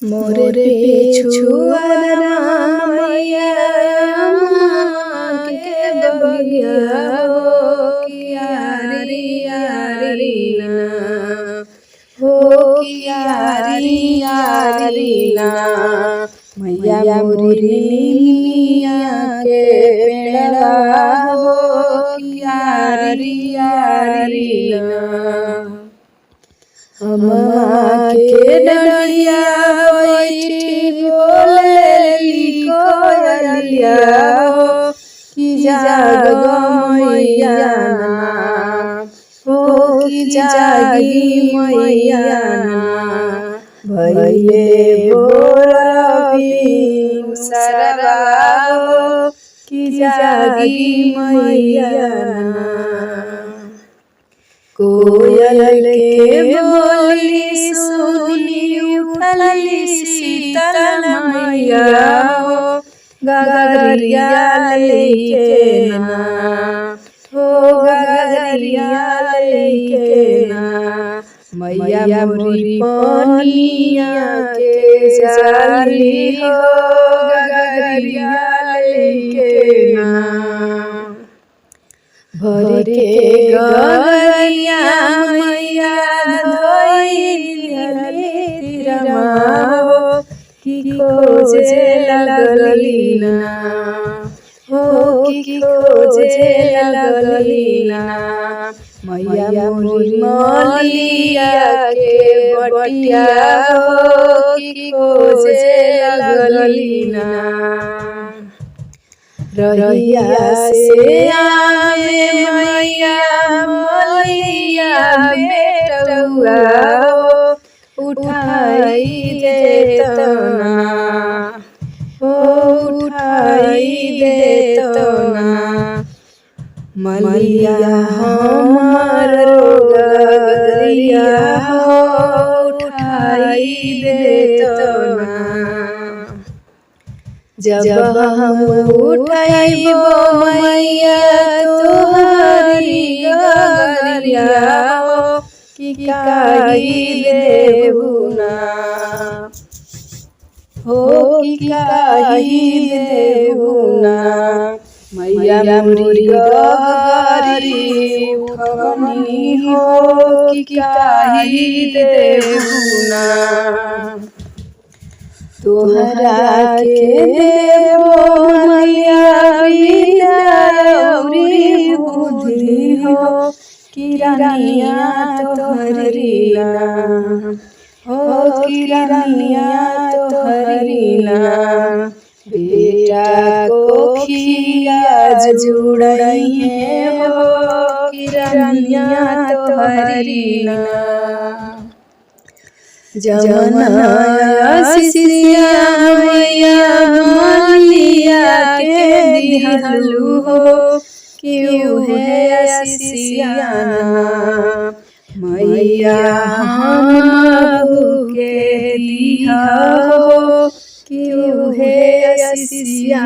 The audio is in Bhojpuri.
मोरे पिछुआरा मैया के बगिया हो कियारी यारी ना हो कियारी यारी ना मैया मोरी मिया के पेड़वा हो कियारी यारी ना अम्मा के डलिया बैठी बोलेली कोयलिया हो कि जाग मैया ना हो कि जागी मैया ना भइले बोलबी सरवा हो कि जागी मैया ना कोयल के बोली सुनी उठली शीतल मैया हो गगरिया लेके ना हो गगरिया लेके ना मैया मोरी पानिया के जाली हो गगरिया लेके ना भर के गगरिया मैया धोइली तिरमा हो कि खोजे लगली ना हो कि खोजे लगली ना मैया मोरी मलिया के बटिया हो कि खोजे लगली ना रहिया से आवे मैया मलिया बेटुआ हो उठाई देतना हो उठाई देतना मलिया हमारो गगरिया हो उठाई देतना जब हम उठाइबो मैया तोहरी गगरिया हो कि काही देबू ना हो कि काही देबू ना मैया मोरी गगरी उठवनी हो कि काही देबू ना तोहरा के देवो मैया विद्या औरी बुद्धि हो किरानिया तोहरी ना हो किरानिया तोहरी ना बेटा को खिया जुड़ई है हो किरानिया तोहरी ना जमना सिसिया मैया मलिया के दिहलू हो क्यों है सिसिया मैया हम के दिहा हो क्यों है सिसिया।